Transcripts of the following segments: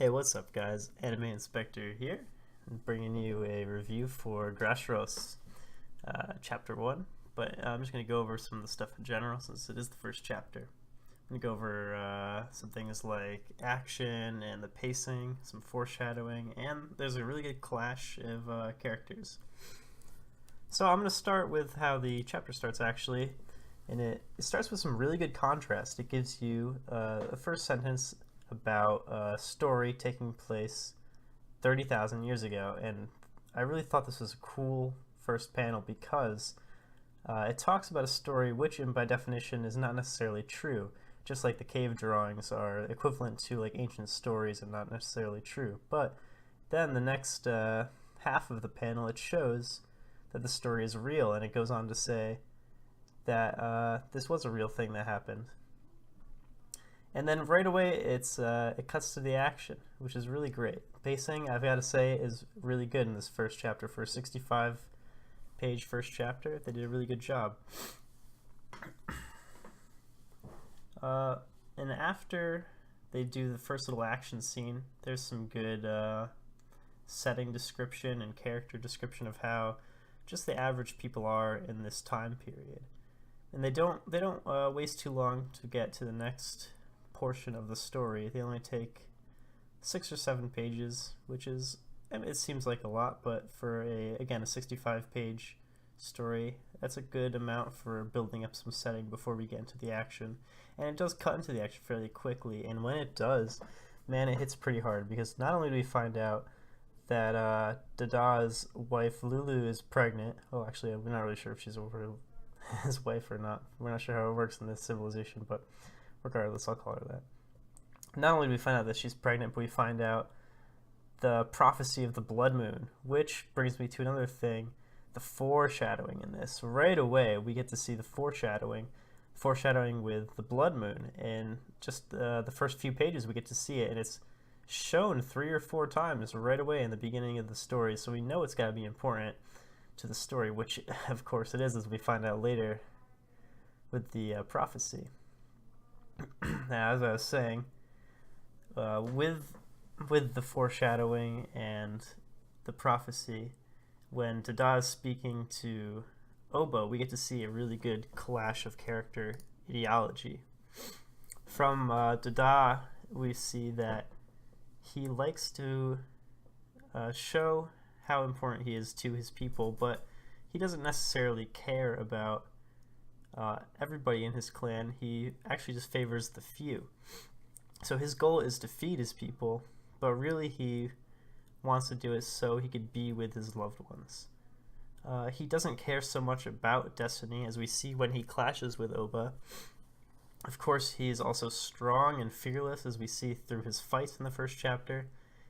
Hey, what's up, guys? Anime Inspector here, bringing you a review for Grashros, Chapter 1. But I'm just going to go over some of the stuff in general since it is the first chapter. I'm going to go over some things like action and the pacing, some foreshadowing, and there's a really good clash of characters. So I'm going to start with how the chapter starts, actually, and it starts with some really good contrast. It gives you a first sentence about a story taking place 30,000 years ago, and I really thought this was a cool first panel because it talks about a story which, by definition, is not necessarily true, just like the cave drawings are equivalent to like ancient stories and not necessarily true. But then the next half of the panel, it shows that the story is real, and it goes on to say that this was a real thing that happened. And then right away, it cuts to the action, which is really great. Pacing, I've got to say, is really good in this first chapter. For a 65-page first chapter, they did a really good job. And after they do the first little action scene, there's some good setting description and character description of how just the average people are in this time period. And they don't waste too long to get to the next portion of the story. They only take 6 or 7 pages, which is, I mean, it seems like a lot, but for a 65-page story, that's a good amount for building up some setting before we get into the action. And it does cut into the action fairly quickly, and when it does, man, it hits pretty hard, because not only do we find out that Dada's wife Lulu is pregnant. Oh, actually, we're not really sure if she's over his wife or not. We're not sure how it works in this civilization, but regardless, I'll call her that. Not only do we find out that she's pregnant, but we find out the prophecy of the blood moon, which brings me to another thing, the foreshadowing in this. Right away, we get to see the foreshadowing with the blood moon. In just the first few pages, we get to see it, and it's shown 3 or 4 times right away in the beginning of the story, so we know it's got to be important to the story, which, of course, it is, as we find out later with the prophecy. Now, as I was saying, with the foreshadowing and the prophecy, when Dada is speaking to Oba, we get to see a really good clash of character ideology. From Dada, we see that he likes to show how important he is to his people, but he doesn't necessarily care about everybody in his clan. He actually just favors the few. So his goal is to feed his people, but really he wants to do it so he could be with his loved ones. He doesn't care so much about destiny, as we see when he clashes with Oba. Of course, he is also strong and fearless, as we see through his fights in the first chapter,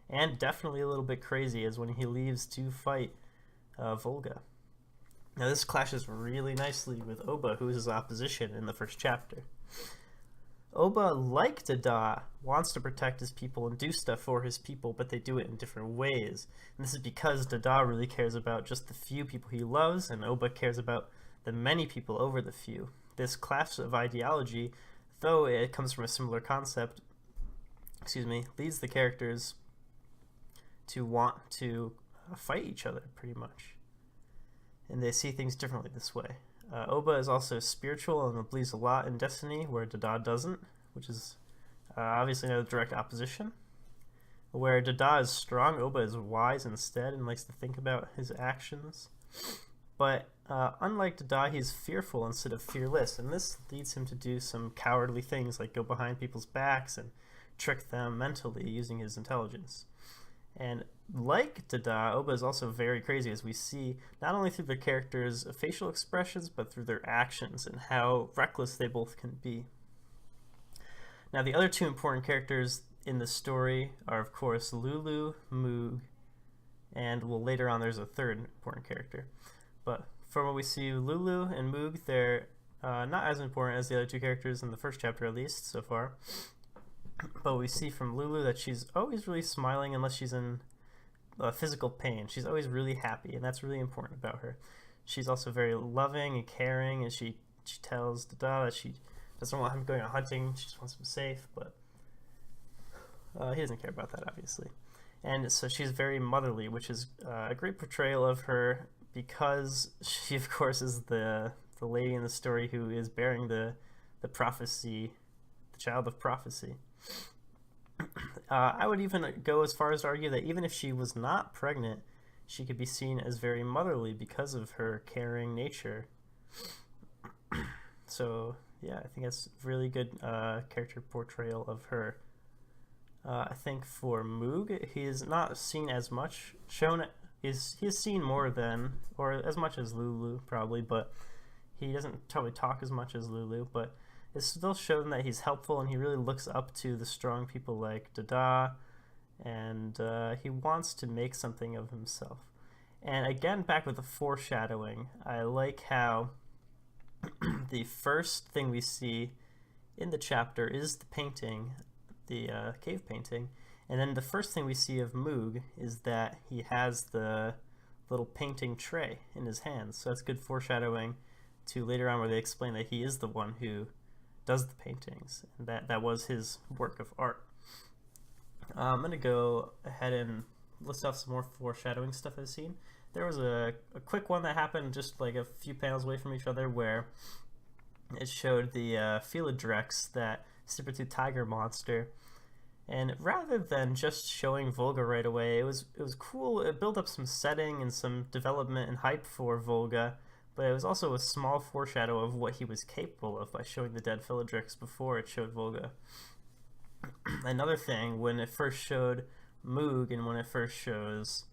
and definitely a little bit crazy, as when he leaves to fight Volga. Now, this clashes really nicely with Oba, who is his opposition in the first chapter. Oba, like Dada, wants to protect his people and do stuff for his people, but they do it in different ways. And this is because Dada really cares about just the few people he loves, and Oba cares about the many people over the few. This clash of ideology, though it comes from a similar concept, leads the characters to want to fight each other, pretty much. And they see things differently this way. Oba is also spiritual and believes a lot in destiny, where Dada doesn't, which is obviously no direct opposition. Where Dada is strong, Oba is wise instead and likes to think about his actions. But unlike Dada, he's fearful instead of fearless, and this leads him to do some cowardly things like go behind people's backs and trick them mentally using his intelligence. And like Dada, Oba is also very crazy, as we see not only through the characters' facial expressions, but through their actions and how reckless they both can be. Now, the other 2 important characters in the story are, of course, Lulu, Moog, and, well, later on there's a third important character. But from what we see, Lulu and Moog, they're not as important as the other 2 characters in the first chapter, at least, so far. But we see from Lulu that she's always really smiling unless she's in physical pain. She's always really happy, and that's really important about her. She's also very loving and caring, and she tells Dada that she doesn't want him going out hunting. She just wants him safe. But He doesn't care about that, obviously. And so she's very motherly, which is a great portrayal of her, because she, of course, is the lady in the story who is bearing the prophecy, the child of prophecy. I would even go as far as to argue that even if she was not pregnant, she could be seen as very motherly because of her caring nature. So yeah, I think that's really good character portrayal of her. I think for Moog, he is not seen as much. He is seen more than, or as much as Lulu probably, but he doesn't probably talk as much as Lulu. But it's still shown that he's helpful, and he really looks up to the strong people like Dada, and he wants to make something of himself. And again, back with the foreshadowing, I like how the first thing we see in the chapter is the painting, the cave painting, and then the first thing we see of Moog is that he has the little painting tray in his hands. So that's good foreshadowing to later on, where they explain that he is the one who does the paintings, and that was his work of art. I'm going to go ahead and list off some more foreshadowing stuff I've seen. There was a quick one that happened just like a few panels away from each other, where it showed the Philadrex, that saber-tooth tiger monster, and rather than just showing Volga right away, it was cool. It built up some setting and some development and hype for Volga, but it was also a small foreshadow of what he was capable of by showing the dead Philadrex before it showed Volga. Another thing, when it first showed Moog and when it first shows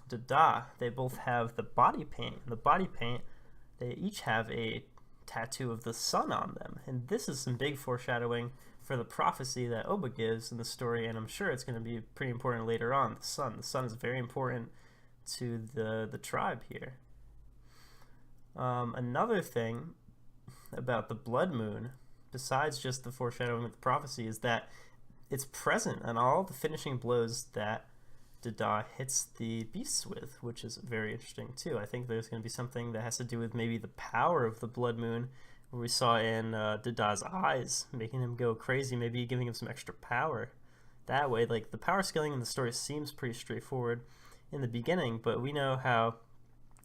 Dada, they both have the body paint. The body paint, they each have a tattoo of the sun on them, and this is some big foreshadowing for the prophecy that Oba gives in the story, and I'm sure it's going to be pretty important later on. The sun is very important to the tribe here. Another thing about the blood moon, besides just the foreshadowing of the prophecy, is that it's present on all the finishing blows that Dada hits the beasts with, which is very interesting too. I think there's going to be something that has to do with maybe the power of the blood moon, where we saw in Dada's eyes, making him go crazy, maybe giving him some extra power. That way, like, the power scaling in the story seems pretty straightforward in the beginning, but we know how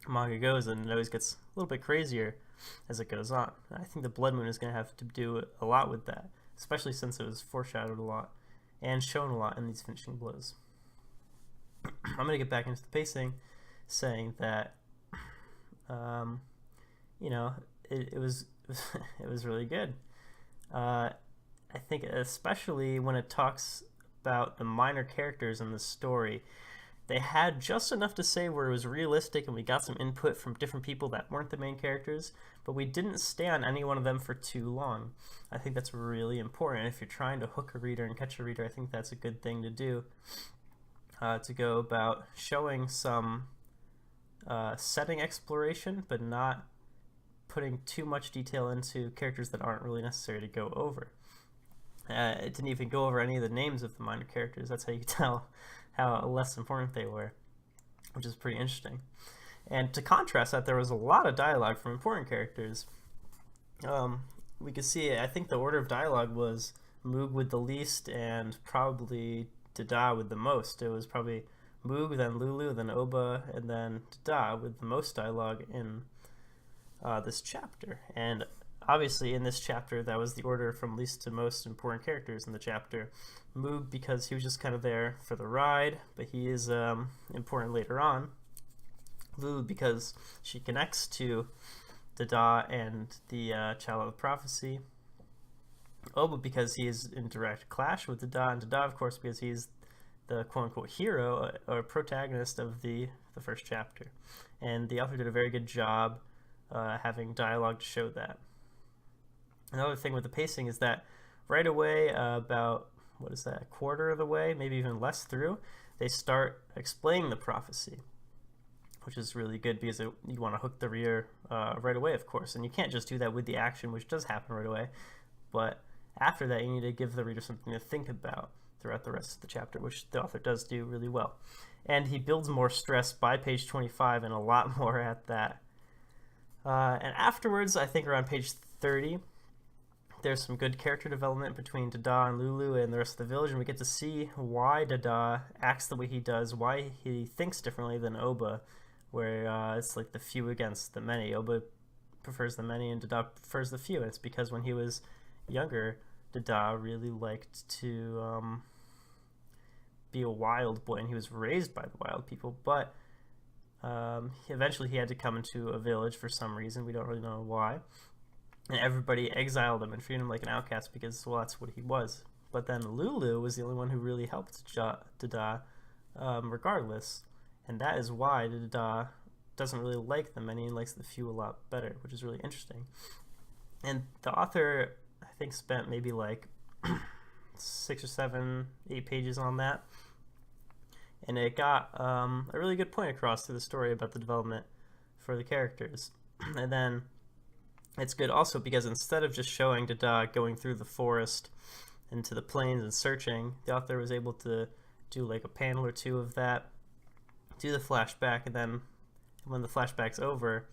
manga goes, and it always gets a little bit crazier as it goes on. I think the blood moon is going to have to do a lot with that, especially since it was foreshadowed a lot and shown a lot in these finishing blows. I'm going to get back into the pacing, saying that, it was it was really good. I think especially when it talks about the minor characters in the story, they had just enough to say where it was realistic, and we got some input from different people that weren't the main characters, but we didn't stay on any one of them for too long. I think that's really important. If you're trying to hook a reader and catch a reader, I think that's a good thing to do. To go about showing some setting exploration, but not putting too much detail into characters that aren't really necessary to go over. It didn't even go over any of the names of the minor characters. That's how you tell how less important they were, which is pretty interesting. And to contrast that, there was a lot of dialogue from important characters. We could see, I think the order of dialogue was Moog with the least, and probably Dada with the most. It was probably Moog, then Lulu, then Oba, and then Dada with the most dialogue in this chapter. And obviously in this chapter, that was the order from least to most important characters in the chapter. Moog, because he was just kind of there for the ride, but he is important later on. Lulu, because she connects to Dada and the Child of Prophecy. Oba, because he is in direct clash with Dada, and Dada, of course, because he's the quote-unquote hero or protagonist of the first chapter. And the author did a very good job having dialogue to show that. Another thing with the pacing is that right away, about, a quarter of the way, maybe even less through, they start explaining the prophecy, which is really good because you want to hook the reader right away, of course. And you can't just do that with the action, which does happen right away, but after that, you need to give the reader something to think about throughout the rest of the chapter, which the author does do really well. And he builds more stress by page 25 and a lot more at that. And afterwards, I think around page 30, There's some good character development between Dada and Lulu and the rest of the village, and we get to see why Dada acts the way he does, why he thinks differently than Oba, where it's like the few against the many. Oba prefers the many and Dada prefers the few, and it's because when he was younger, Dada really liked to be a wild boy, and he was raised by the wild people, but eventually he had to come into a village for some reason. We don't really know why. And everybody exiled him and treated him like an outcast because, well, that's what he was. But then Lulu was the only one who really helped Dada regardless. And that is why Dada doesn't really like the many and likes the few a lot better, which is really interesting. And the author, I think, spent maybe like 6 or 7, 8 pages on that. And it got a really good point across through the story about the development for the characters. And then it's good also because instead of just showing Dada going through the forest into the plains and searching, the author was able to do like a panel or two of that, do the flashback, and then when the flashback's over,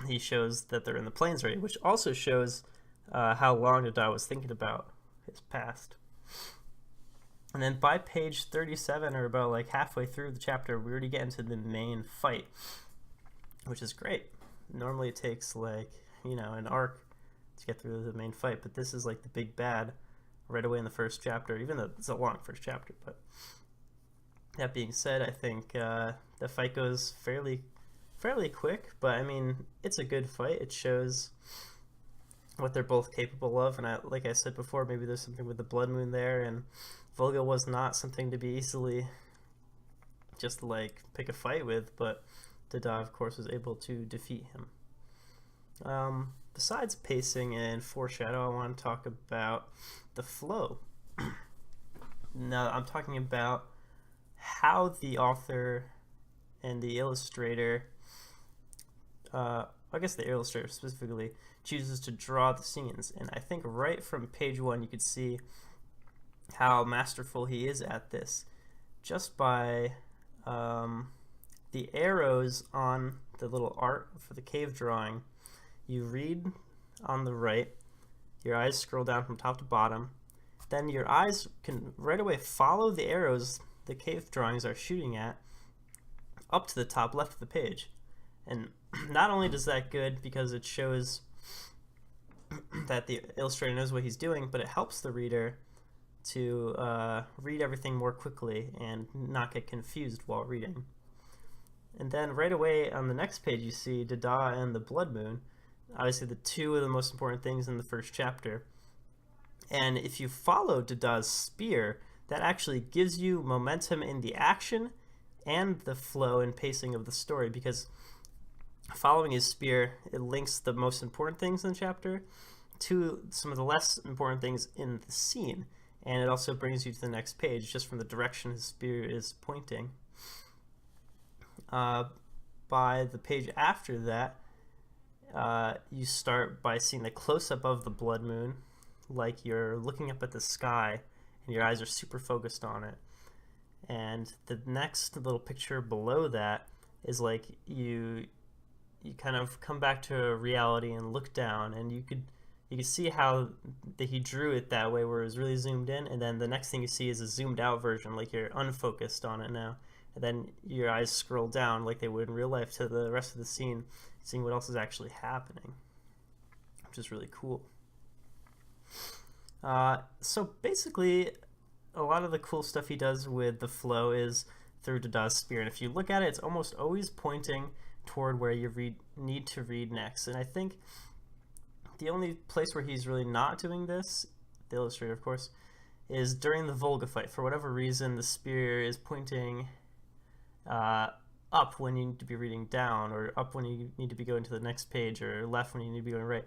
he shows that they're in the plains already, which also shows how long Dada was thinking about his past. And then by page 37, or about like halfway through the chapter, we already get into the main fight, which is great. Normally it takes like, an arc to get through the main fight, but this is like the big bad right away in the first chapter, even though it's a long first chapter. But that being said, I think the fight goes fairly quick, but I mean, it's a good fight. It shows what they're both capable of, and like I said before, maybe there's something with the blood moon there, and Volga was not something to be easily just like pick a fight with, but Dada, of course, was able to defeat him. Besides pacing and foreshadow, I want to talk about the flow. Now, I'm talking about how the author and the illustrator, I guess the illustrator specifically, chooses to draw the scenes. And I think right from page 1, you could see how masterful he is at this, just by the arrows on the little art for the cave drawing. You read on the right, your eyes scroll down from top to bottom, then your eyes can right away follow the arrows the cave drawings are shooting at up to the top left of the page. And not only does that good because it shows that the illustrator knows what he's doing, but it helps the reader to read everything more quickly and not get confused while reading. And then right away on the next page you see Dada and the blood moon, obviously the two of the most important things in the first chapter. And if you follow Dada's spear, that actually gives you momentum in the action and the flow and pacing of the story, because following his spear, it links the most important things in the chapter to some of the less important things in the scene, and it also brings you to the next page just from the direction his spear is pointing. By the page after that, you start by seeing the close-up of the blood moon, like you're looking up at the sky and your eyes are super focused on it. And the next little picture below that is like you kind of come back to reality and look down, and you could see how he drew it that way, where it was really zoomed in, and then the next thing you see is a zoomed out version, like you're unfocused on it now, and then your eyes scroll down like they would in real life to the rest of the scene, seeing what else is actually happening, which is really cool. So basically, a lot of the cool stuff he does with the flow is through Dada's spear, and if you look at it, it's almost always pointing toward where you need to read next. And I think the only place where he's really not doing this, the illustrator of course, is during the Volga fight. For whatever reason, the spear is pointing up when you need to be reading down, or up when you need to be going to the next page, or left when you need to be going right,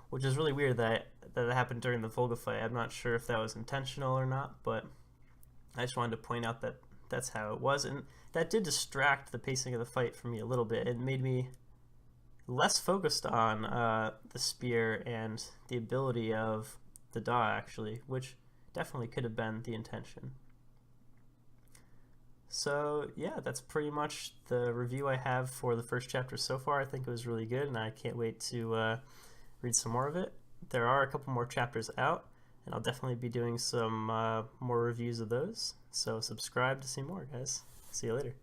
which is really weird that happened during the Volga fight. I'm not sure if that was intentional or not, but I just wanted to point out that that's how it was, and that did distract the pacing of the fight for me a little bit. It made me less focused on the spear and the ability of Dada, actually, which definitely could have been the intention. So yeah, that's pretty much the review I have for the first chapter so far. I think it was really good, and I can't wait to read some more of it. there are a couple more chapters out, and I'll definitely be doing some more reviews of those. So subscribe to see more, guys. See you later.